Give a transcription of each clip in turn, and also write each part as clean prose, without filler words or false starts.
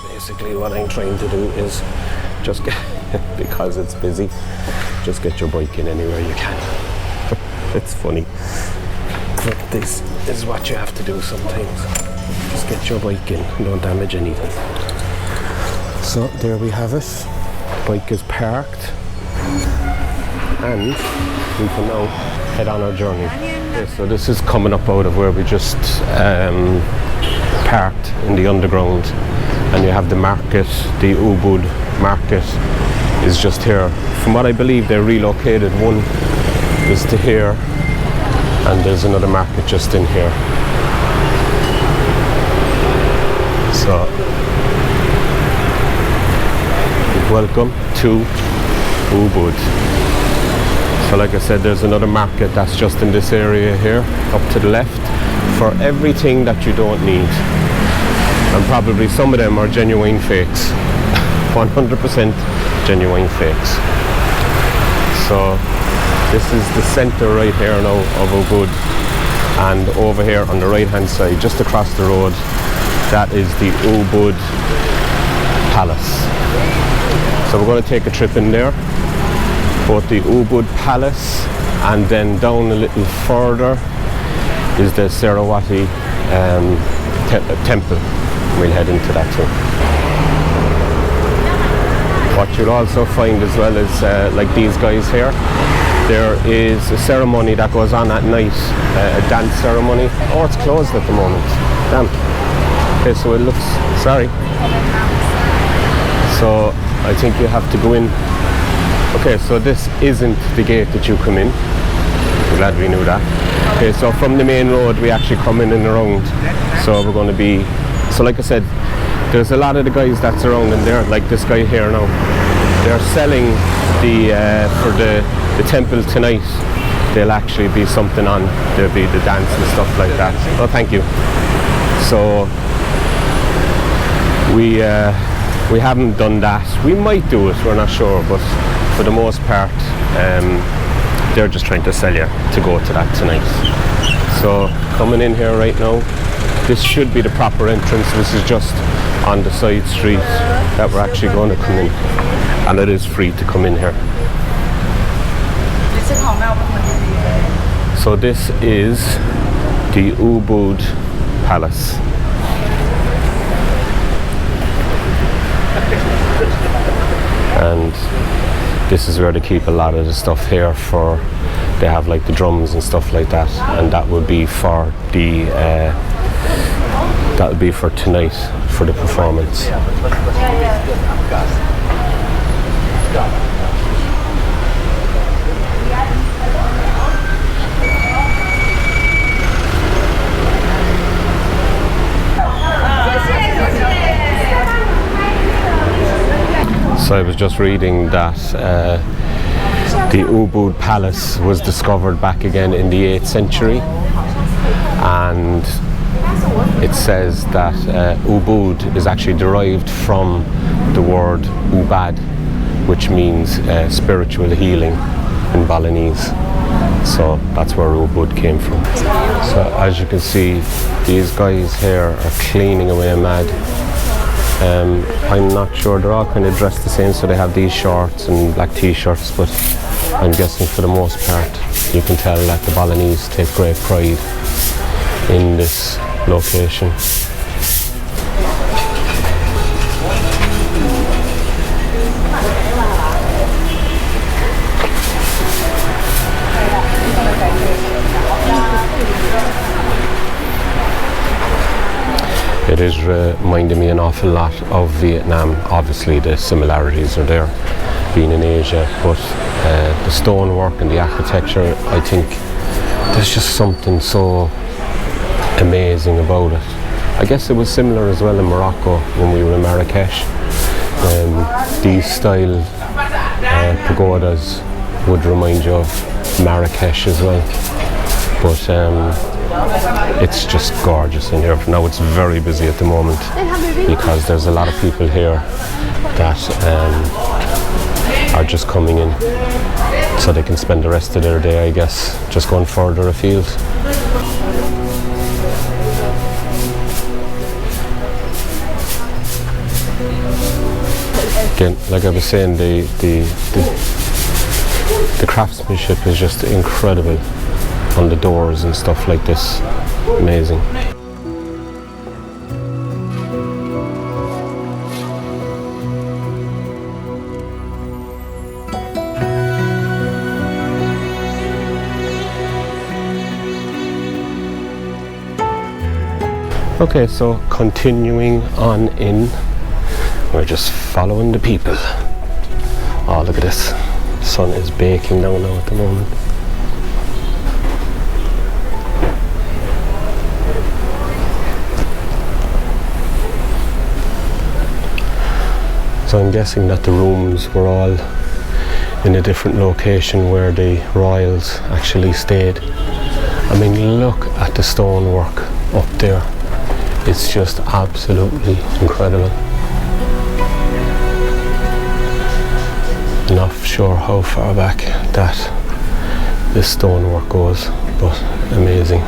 Basically what I'm trying to do is just get, because it's busy, just get your bike in anywhere you can. It's funny, but this is what you have to do sometimes. Just get your bike in, don't damage anything. So there we have it. Bike is parked and we can now head on our journey. Okay, so this is coming up out of where we just parked in the underground, and you have the market, the Ubud market is just here. From what I believe, they relocated. One is to here and there's another market just in here. So welcome to Ubud. So like I said, there's another market that's just in this area here, up to the left, for everything that you don't need. And probably some of them are genuine fakes. 100% genuine fakes. So this is the center right here now of Ubud. And over here on the right hand side, just across the road, that is the Ubud Palace. So we're going to take a trip in there, both the Ubud Palace, and then down a little further is the Saraswati Temple. We'll head into that too. What you'll also find as well is, like these guys here, there is a ceremony that goes on at night, a dance ceremony. Oh, it's closed at the moment. Damn. Okay, so it looks, sorry. So I think you have to go in. Okay, so this isn't the gate that you come in. I'm glad we knew that. Okay, so from the main road we actually come in and around. So we're going to be, so like I said, there's a lot of the guys that's around in there, like this guy here now. They're selling the, for the temple tonight, there'll actually be something on. There'll be the dance and stuff like that. Oh, thank you. So we haven't done that. We might do it, we're not sure, but for the most part, they're just trying to sell you to go to that tonight. So coming in here right now, this should be the proper entrance. This is just on the side street that we're actually going to come in, and it is free to come in here. So this is the Ubud Palace. And this is where they keep a lot of the stuff here for, they have like the drums and stuff like that, and that would be for the that would be for tonight, for the performance. So I was just reading that the Ubud Palace was discovered back again in the 8th century, and it says that Ubud is actually derived from the word Ubad, which means spiritual healing in Balinese. So that's where Ubud came from. So as you can see, these guys here are cleaning away mad. I'm not sure, they're all kind of dressed the same, so they have these shorts and black t-shirts, but I'm guessing for the most part you can tell that the Balinese take great pride in this location. It is reminding me an awful lot of Vietnam. Obviously the similarities are there, being in Asia, but the stonework and the architecture, I think there's just something so amazing about it. I guess it was similar as well in Morocco when we were in Marrakesh. These style pagodas would remind you of Marrakesh as well, but it's just gorgeous in here. Now it's very busy at the moment because there's a lot of people here that are just coming in so they can spend the rest of their day, I guess, just going further afield. Again, like I was saying, the craftsmanship is just incredible on the doors and stuff like this. Amazing. Okay, so continuing on in, we're just following the people. Oh, look at this. The sun is baking down now at the moment. So I'm guessing that the rooms were all in a different location where the royals actually stayed. I mean, look at the stonework up there. It's just absolutely incredible. Not sure how far back that this stonework goes, but amazing.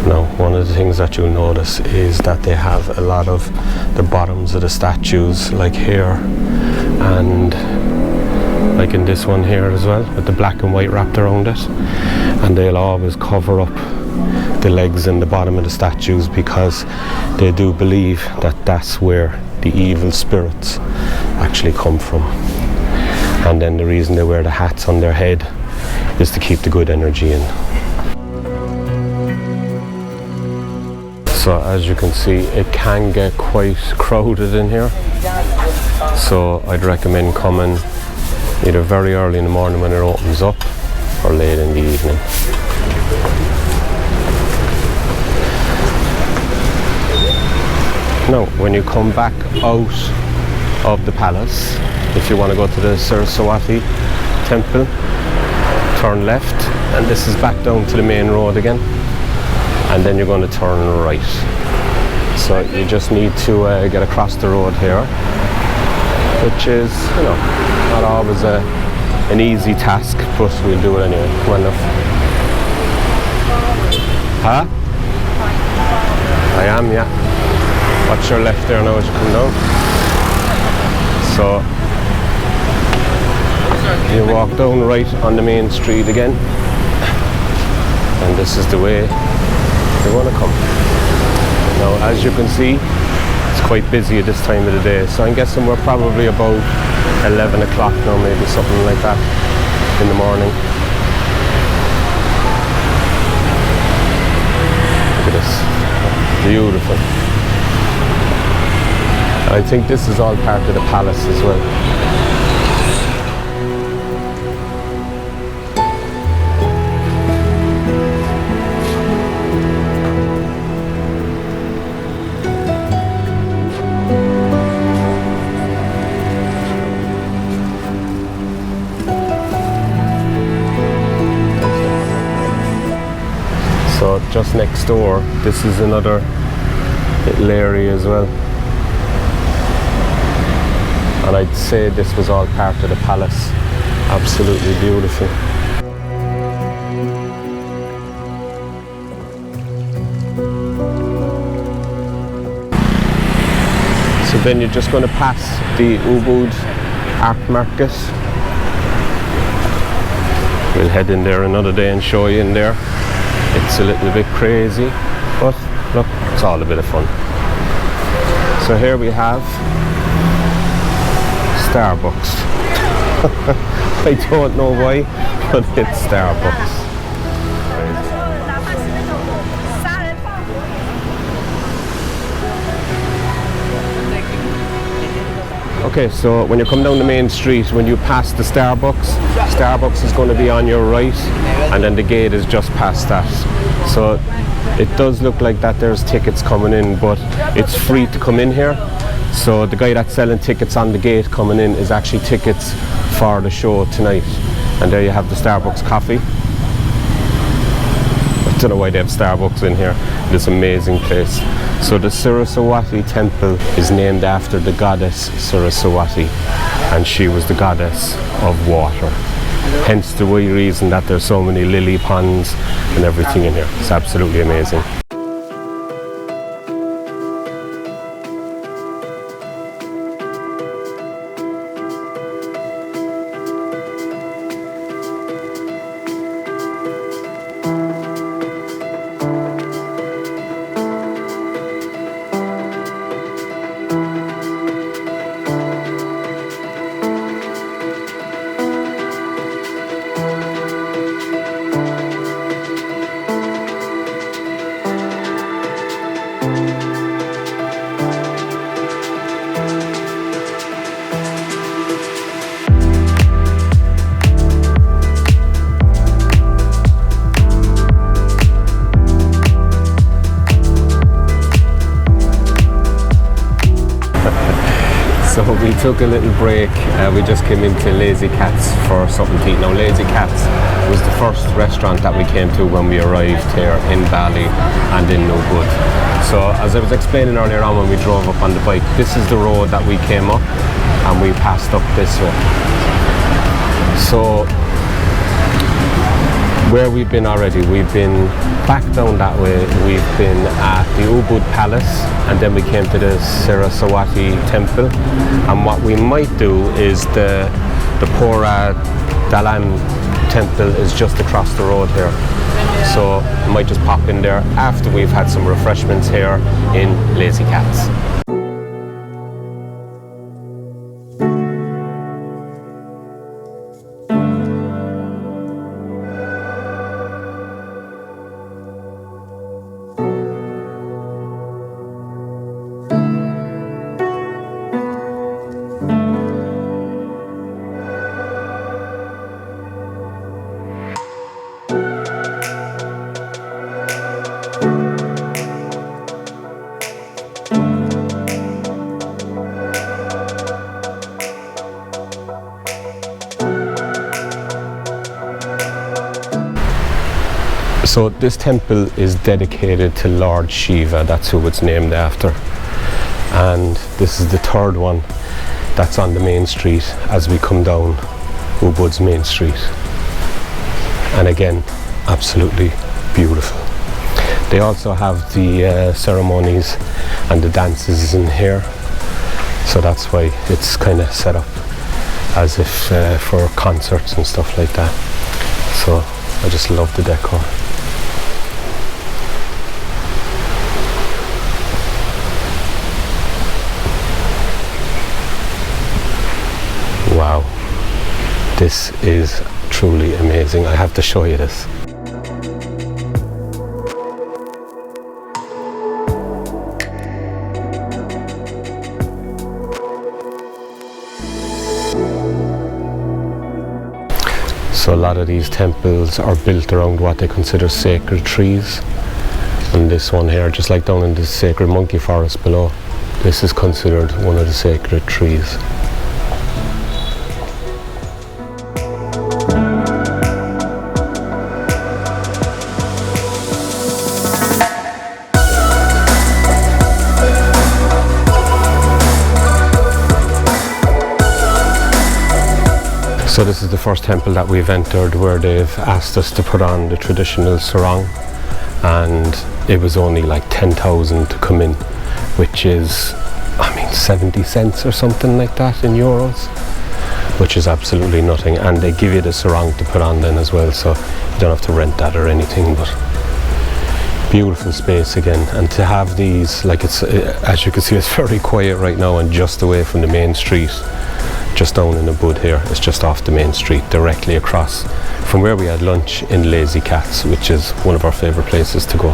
Now, one of the things that you'll notice is that they have a lot of the bottoms of the statues, like here, and like in this one here as well, with the black and white wrapped around it. And they'll always cover up the legs and the bottom of the statues because they do believe that that's where the evil spirits actually come from. And then the reason they wear the hats on their head is to keep the good energy in. So as you can see, it can get quite crowded in here. So I'd recommend coming either very early in the morning when it opens up or late in the evening. Now, when you come back out of the palace, if you want to go to the Saraswati Temple, turn left, and this is back down to the main road again, and then you're going to turn right. So you just need to get across the road here, which is, you know, not always an easy task, but we'll do it anyway. Come on now. Huh? I am, yeah. Watch your left there now as you come down. So you walk down right on the main street again, and this is the way you're going to come. Now, as you can see, it's quite busy at this time of the day, so I'm guessing we're probably about 11 o'clock now, maybe something like that in the morning. Look at this, beautiful. I think this is all part of the palace as well. So just next door, this is another little area as well. And I'd say this was all part of the palace. Absolutely beautiful. So then you're just going to pass the Ubud Art Market. We'll head in there another day and show you in there. It's a little bit crazy, but look, it's all a bit of fun. So here we have Starbucks. I don't know why, but it's Starbucks. Okay, so when you come down the main street, when you pass the Starbucks is going to be on your right, and then the gate is just past that. So it does look like that there's tickets coming in, but it's free to come in here. So the guy that's selling tickets on the gate coming in is actually tickets for the show tonight. And there you have the Starbucks coffee. I don't know why they have Starbucks in here. This amazing place. So the Saraswati Temple is named after the goddess Saraswati, and she was the goddess of water. Hence the reason that there's so many lily ponds and everything in here. It's absolutely amazing. we took a little break. We just came into Lazy Cats for something to eat. Now, Lazy Cats was the first restaurant that we came to when we arrived here in Bali and in Ubud. So, as I was explaining earlier on when we drove up on the bike, this is the road that we came up and we passed up this way. So, where we've been already, we've been back down that way, we've been at the Ubud Palace, and then we came to the Saraswati Temple. And what we might do is the Pura Dalam temple is just across the road here. So I might just pop in there after we've had some refreshments here in Lazy Cats. So this temple is dedicated to Lord Shiva, that's who it's named after. And this is the third one that's on the main street as we come down Ubud's main street. And again, absolutely beautiful. They also have the ceremonies and the dances in here. So that's why it's kind of set up as if for concerts and stuff like that. So I just love the decor. Wow, this is truly amazing. I have to show you this. So a lot of these temples are built around what they consider sacred trees. And this one here, just like down in the sacred monkey forest below, this is considered one of the sacred trees. So this is the first temple that we've entered where they've asked us to put on the traditional sarong, and it was only like 10,000 to come in, which is, I mean, 70 cents or something like that in euros, which is absolutely nothing. And they give you the sarong to put on then as well, so you don't have to rent that or anything. But beautiful space again, and to have these, like, it's as you can see, it's very quiet right now and just away from the main street. Just down in Ubud here, it's just off the main street, directly across from where we had lunch in Lazy Cats, which is one of our favourite places to go.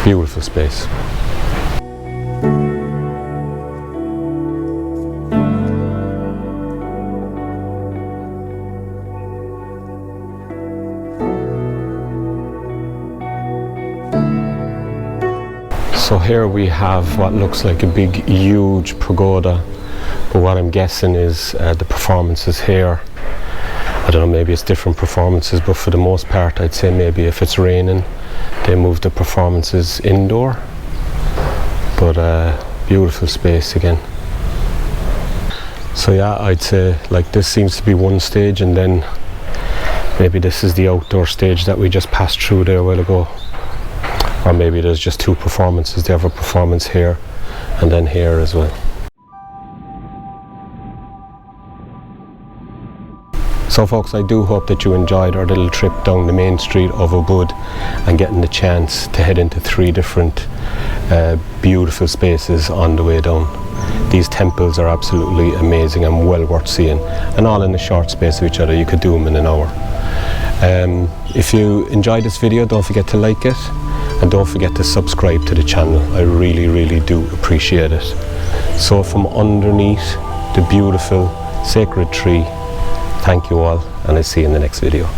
Beautiful space. So here we have what looks like a big, huge pagoda, but what I'm guessing is the performances here. I don't know, maybe it's different performances, but for the most part I'd say maybe if it's raining they move the performances indoor. But beautiful space again. So yeah, I'd say like this seems to be one stage, and then maybe this is the outdoor stage that we just passed through there a while ago. Or maybe there's just two performances. They have a performance here and then here as well. So folks, I do hope that you enjoyed our little trip down the main street of Ubud and getting the chance to head into 3 different beautiful spaces on the way down. These temples are absolutely amazing and well worth seeing, and all in a short space of each other. You could do them in an hour. If you enjoyed this video, don't forget to like it. And don't forget to subscribe to the channel. I really, really do appreciate it. So from underneath the beautiful sacred tree, thank you all, and I'll see you in the next video.